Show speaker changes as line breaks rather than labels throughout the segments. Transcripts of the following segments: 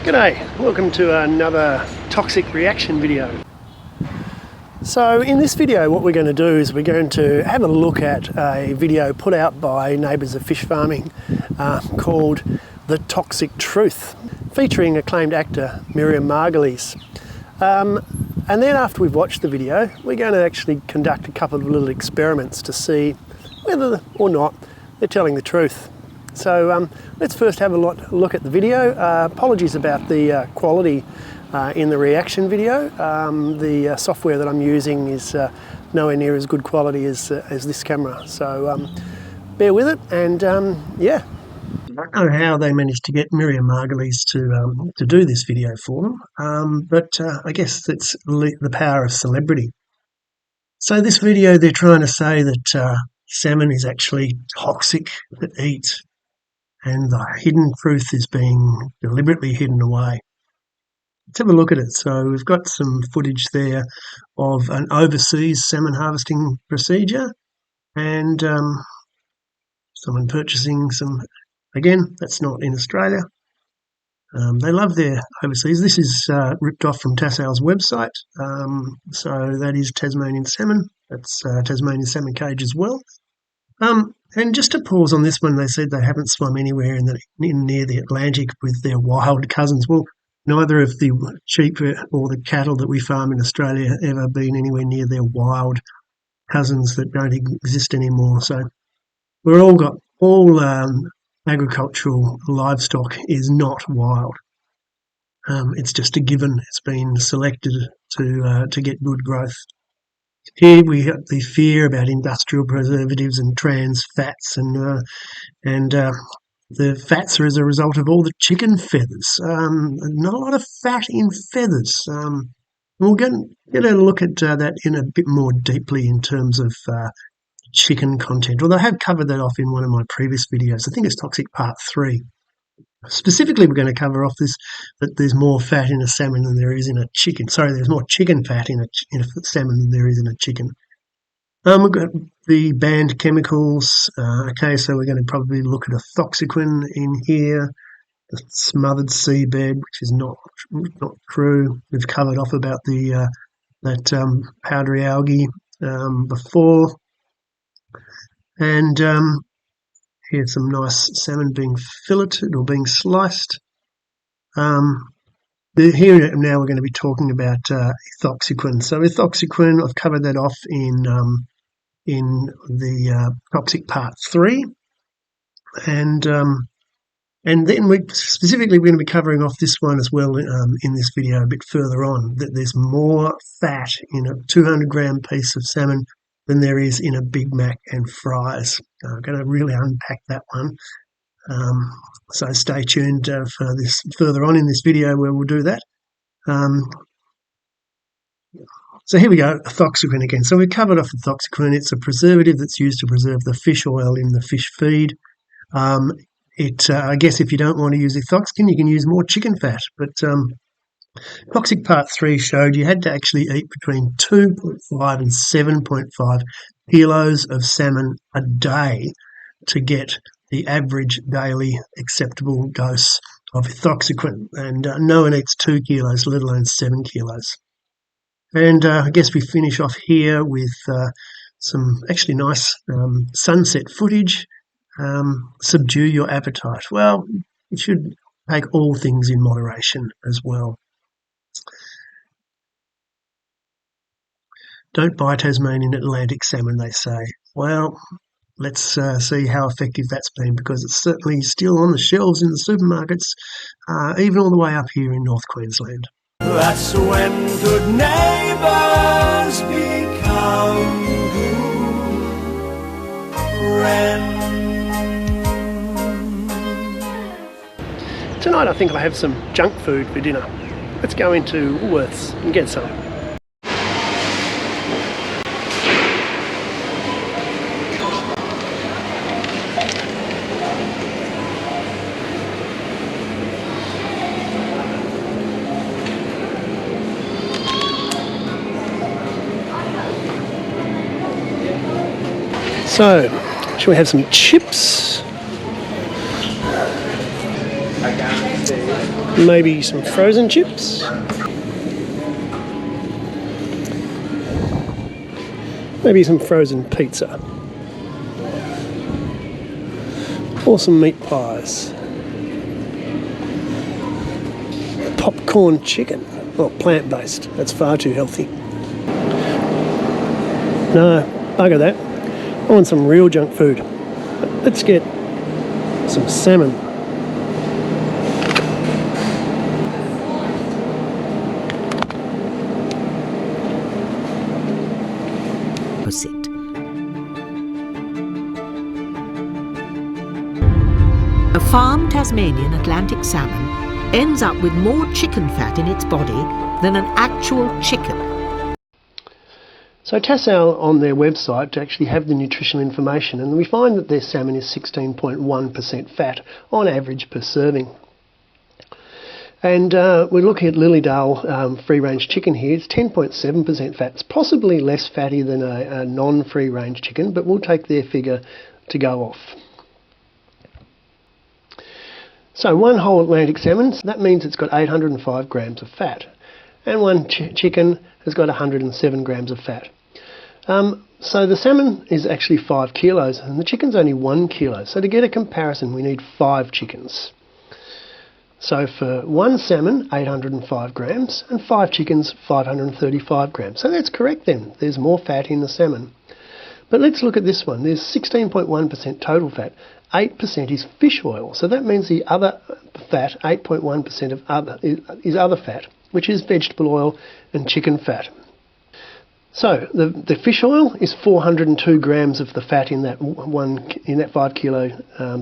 G'day, welcome to another toxic reaction video. So in this video what we're going to do is we're going to have a look at a video put out by Neighbours of Fish Farming called The Toxic Truth, featuring acclaimed actor Miriam Margolyes. And then after we've watched the video, we're going to actually conduct a couple of little experiments to see whether or not they're telling the truth. So let's first have a look at the video. Apologies about the quality in the reaction video. The software that I'm using is nowhere near as good quality as this camera. So bear with it, and yeah. I don't know how they managed to get Miriam Margolyes to do this video for them, but I guess it's the power of celebrity. So this video, they're trying to say that salmon is actually toxic to eat, and the hidden truth is being deliberately hidden away. Let's have a look at it. So we've got some footage there of an overseas salmon harvesting procedure, and someone purchasing some. Again, that's not in Australia. They love their overseas. This is ripped off from Tassal's website. So that is Tasmanian salmon. That's Tasmanian salmon cage as well. And just to pause on this one, they said they haven't swum anywhere near the Atlantic with their wild cousins. Well, neither of the sheep or the cattle that we farm in Australia ever been anywhere near their wild cousins that don't exist anymore. So we're all agricultural livestock is not wild. It's just a given. It's been selected to get good growth. Here we have the fear about industrial preservatives and trans fats, and the fats are as a result of all the chicken feathers. Not a lot of fat in feathers. We'll get a look at that in a bit more deeply in terms of chicken content. Although I have covered that off in one of my previous videos. I think it's Toxic Part 3. Specifically, we're going to cover off that there's more fat in a salmon than there is in a chicken. Sorry, there's more chicken fat in a salmon than there is in a chicken. We've got the banned chemicals. Okay, so we're going to probably look at a thoxyquin in here, the smothered seabed, which is not true. We've covered off about that powdery algae before. And here's some nice salmon being filleted or being sliced. Here now we're going to be talking about ethoxyquin. So ethoxyquin, I've covered that off in the Toxic Part 3. And then we're going to be covering off this one as well in this video a bit further on, that there's more fat in a 200-gram piece of salmon than there is in a Big Mac and fries. I'm going to really unpack that one. So stay tuned for this further on in this video where we'll do that. So here we go, ethoxyquin again. So we covered off ethoxyquin. It's a preservative that's used to preserve the fish oil in the fish feed. I guess if you don't want to use ethoxyquin, you can use more chicken fat. But Toxic Part 3 showed you had to actually eat between 2.5 and 7.5 kilos of salmon a day to get the average daily acceptable dose of ethoxyquin. And no one eats 2 kilos, let alone 7 kilos. And I guess we finish off here with some actually nice sunset footage. Subdue your appetite. Well, you should take all things in moderation as well. Don't buy Tasmanian Atlantic salmon, they say. Well, let's see how effective that's been, because it's certainly still on the shelves in the supermarkets, even all the way up here in North Queensland.
That's when good neighbours become good friends.
Tonight I think I have some junk food for dinner. Let's go into Woolworths and get some. So, shall we have some chips? Maybe some frozen chips. Maybe some frozen pizza. Or some meat pies. Popcorn chicken. Well, plant-based. That's far too healthy. No, bugger that. I want some real junk food. Let's get some salmon.
A farmed Tasmanian Atlantic salmon ends up with more chicken fat in its body than an actual chicken.
So Tassal on their website actually have the nutritional information, and we find that their salmon is 16.1% fat on average per serving. And we're looking at Lilydale free-range chicken here. It's 10.7% fat. It's possibly less fatty than a non-free-range chicken, but we'll take their figure to go off. So one whole Atlantic salmon, so that means it's got 805 grams of fat. And one chicken has got 107 grams of fat. So the salmon is actually 5 kilos and the chicken's only 1 kilo. So to get a comparison, we need 5 chickens. So for one salmon, 805 grams, and 5 chickens, 535 grams. So that's correct then. There's more fat in the salmon. But let's look at this one. There's 16.1% total fat. 8% is fish oil. So that means the other fat, 8.1% of other, is other fat, which is vegetable oil and chicken fat. So the fish oil is 402 grams of the fat in that 5 kilo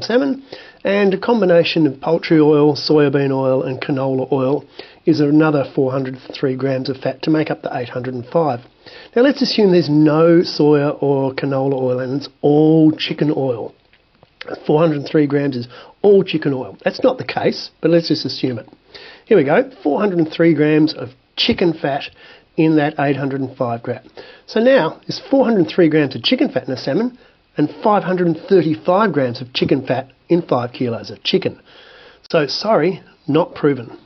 salmon, and a combination of poultry oil, soybean oil and canola oil is another 403 grams of fat to make up the 805. Now let's assume there's no soya or canola oil and it's all chicken oil. 403 grams is all chicken oil. That's not the case, but let's just assume it. Here we go, 403 grams of chicken fat in that 805 gram. So now there's 403 grams of chicken fat in a salmon and 535 grams of chicken fat in 5 kilos of chicken. So sorry, not proven.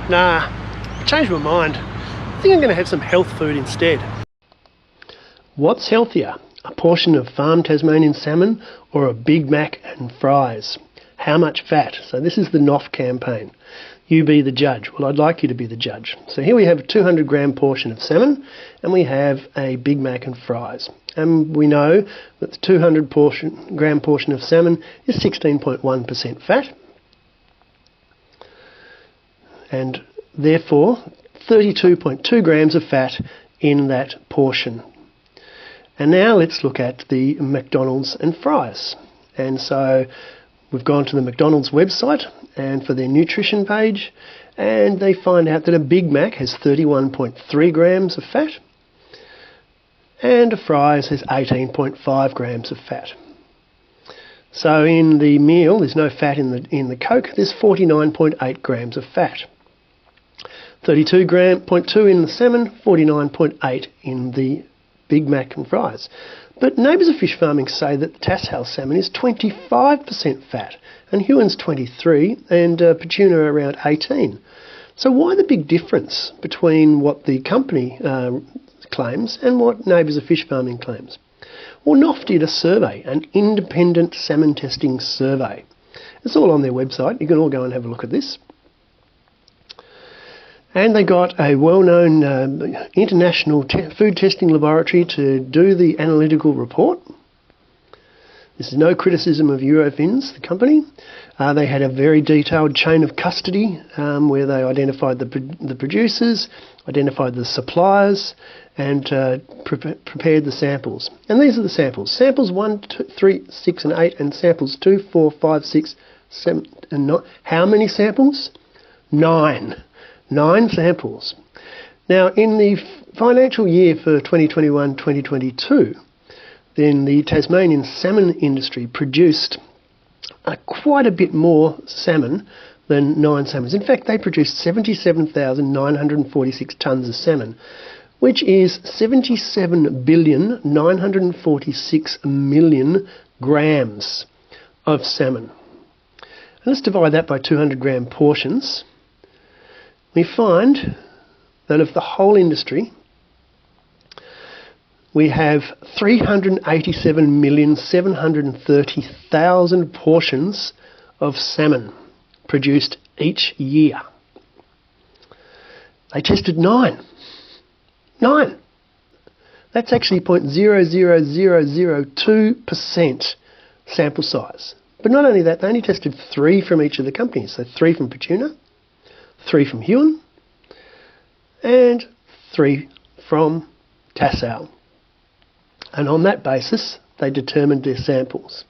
Nah, I changed my mind. I think I'm going to have some health food instead. What's healthier? A portion of farmed Tasmanian salmon or a Big Mac and fries? How much fat? So this is the NOFF campaign. You be the judge. Well, I'd like you to be the judge. So here we have a 200 gram portion of salmon and we have a Big Mac and fries. And we know that the 200 gram portion of salmon is 16.1% fat. And therefore 32.2 grams of fat in that portion. And now let's look at the McDonald's and fries. And so we've gone to the McDonald's website and for their nutrition page, and they find out that a Big Mac has 31.3 grams of fat and a fries has 18.5 grams of fat. So in the meal, there's no fat in the Coke, there's 49.8 grams of fat. 32.2 in the salmon, 49.8 in the Big Mac and fries. But Neighbours of Fish Farming say that the Tassal salmon is 25% fat and Huon's 23 and Petuna around 18. So why the big difference between what the company claims and what Neighbours of Fish Farming claims? Well, NOFF did a survey, an independent salmon testing survey. It's all on their website. You can all go and have a look at this. And they got a well-known international food testing laboratory to do the analytical report. This is no criticism of Eurofins, the company. They had a very detailed chain of custody where they identified the producers, identified the suppliers, and prepared the samples. And these are the samples. Samples 1, 2, 3, 6 and 8, and samples 2, 4, 5, 6, 7 and 9. How many samples? 9. 9 samples. Now, in the financial year for 2021-2022, then the Tasmanian salmon industry produced quite a bit more salmon than 9 salmons. In fact, they produced 77,946 tonnes of salmon, which is 77,946,000,000 grams of salmon. And let's divide that by 200 gram portions. We find that of the whole industry, we have 387,730,000 portions of salmon produced each year. They tested 9. 9! That's actually 0.00002% sample size. But not only that, they only tested 3 from each of the companies. So 3 from Petuna, 3 from Huon, and 3 from Tassal. And on that basis, they determined their samples.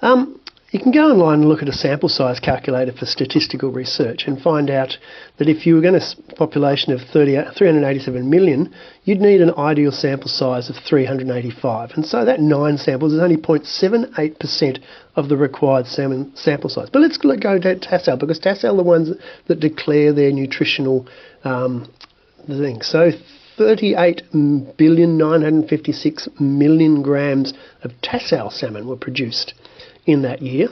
You can go online and look at a sample size calculator for statistical research and find out that if you were going to a population of 387 million, you'd need an ideal sample size of 385. And so that 9 samples is only 0.78% of the required salmon sample size. But let's go to Tassal, because Tassal are the ones that declare their nutritional thing. So 38,956,000,000 grams of Tassal salmon were produced in that year.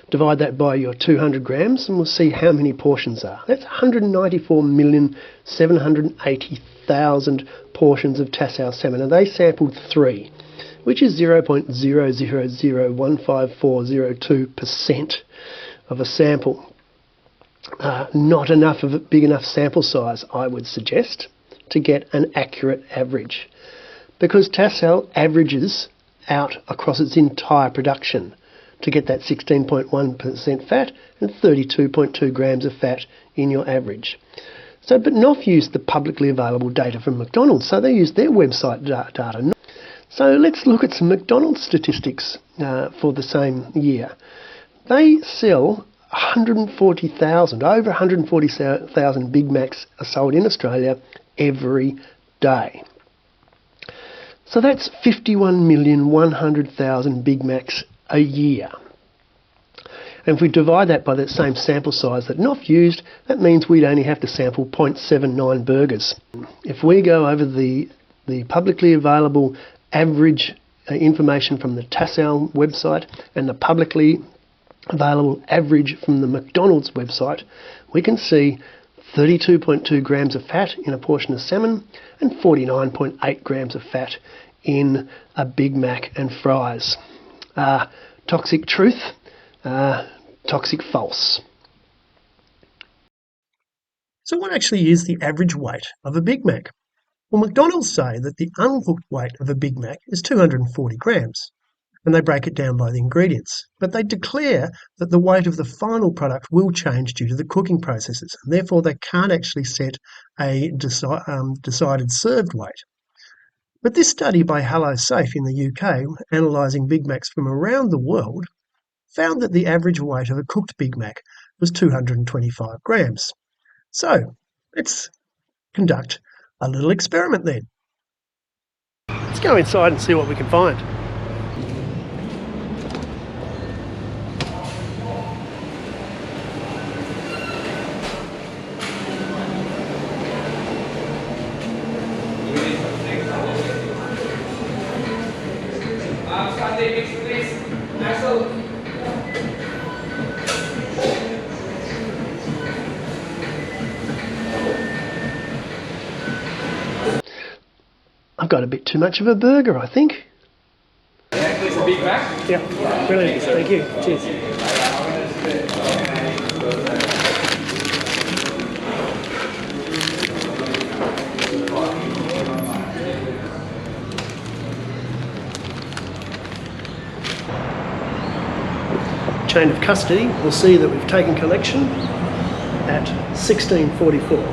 Divide that by your 200 grams and we'll see how many portions are. That's 194,780,000 portions of Tassal salmon, and they sampled 3, which is 0.000154002% of a sample. Not enough of a big enough sample size, I would suggest, to get an accurate average, because Tassal averages out across its entire production to get that 16.1% fat and 32.2 grams of fat in your average. So, but NOFF used the publicly available data from McDonald's, so they used their website data. So let's look at some McDonald's statistics for the same year. They sell over 140,000 Big Macs are sold in Australia every day. So that's 51,100,000 Big Macs a year. And if we divide that by that same sample size that NOFF used, that means we'd only have to sample 0.79 burgers. If we go over the publicly available average information from the Tassal website and the publicly available average from the McDonald's website, we can see 32.2 grams of fat in a portion of salmon and 49.8 grams of fat in a Big Mac and fries. Toxic truth, toxic false. So what actually is the average weight of a Big Mac? Well, McDonald's say that the uncooked weight of a Big Mac is 240 grams, and they break it down by the ingredients. But they declare that the weight of the final product will change due to the cooking processes, and therefore they can't actually set a decided served weight. But this study by Hello Safe in the UK, analysing Big Macs from around the world, found that the average weight of a cooked Big Mac was 225 grams. So let's conduct a little experiment then. Let's go inside and see what we can find. I've got a bit too much of a burger, I think.
Yeah, it's a Big Mac.
Yeah, brilliant. Thank you. Cheers. Chain of custody, we'll see that we've taken collection at 16:44.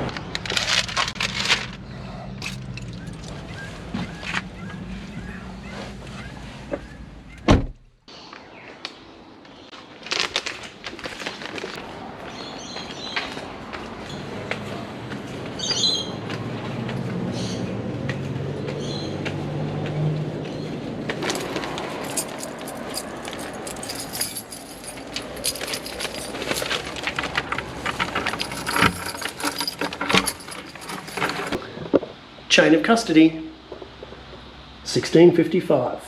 Chain of custody, 16:55.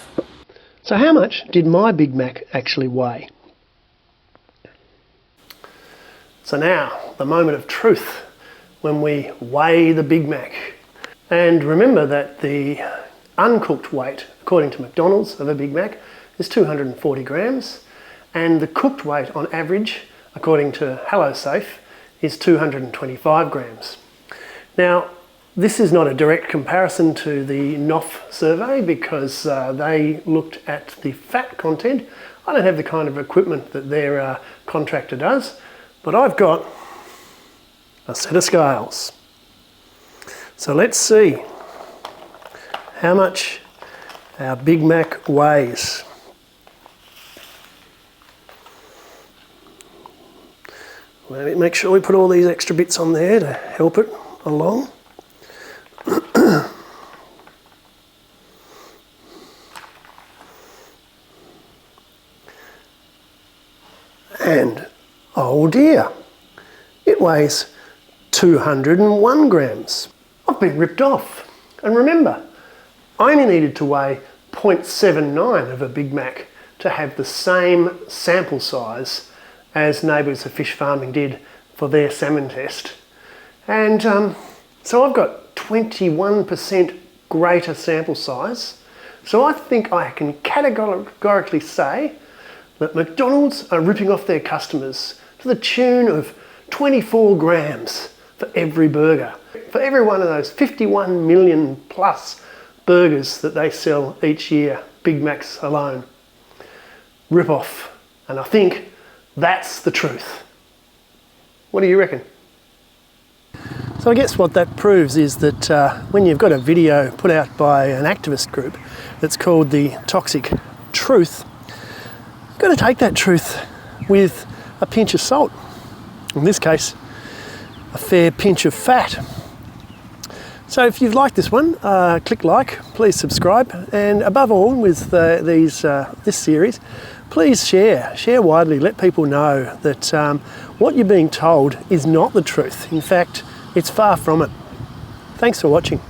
So how much did my Big Mac actually weigh? So now, the moment of truth, when we weigh the Big Mac. And remember that the uncooked weight, according to McDonald's, of a Big Mac is 240 grams, and the cooked weight on average, according to HelloSafe, is 225 grams. Now, this is not a direct comparison to the NOFF survey because they looked at the fat content. I don't have the kind of equipment that their contractor does, but I've got a set of scales. So let's see how much our Big Mac weighs. Let me make sure we put all these extra bits on there to help it along. And oh dear, it weighs 201 grams. I've been ripped off. And remember, I only needed to weigh 0.79 of a Big Mac to have the same sample size as Neighbours of Fish Farming did for their salmon test. And so I've got 21% greater sample size. So I think I can categorically say that McDonald's are ripping off their customers to the tune of 24 grams for every burger. For every one of those 51 million plus burgers that they sell each year, Big Macs alone. Rip off. And I think that's the truth. What do you reckon? So I guess what that proves is that when you've got a video put out by an activist group that's called the Toxic Truth, you've got to take that truth with a pinch of salt. In this case, a fair pinch of fat. So if you've liked this one, click like, please subscribe, and above all with this series, please share widely, let people know that what you're being told is not the truth. In fact, it's far from it. Thanks for watching.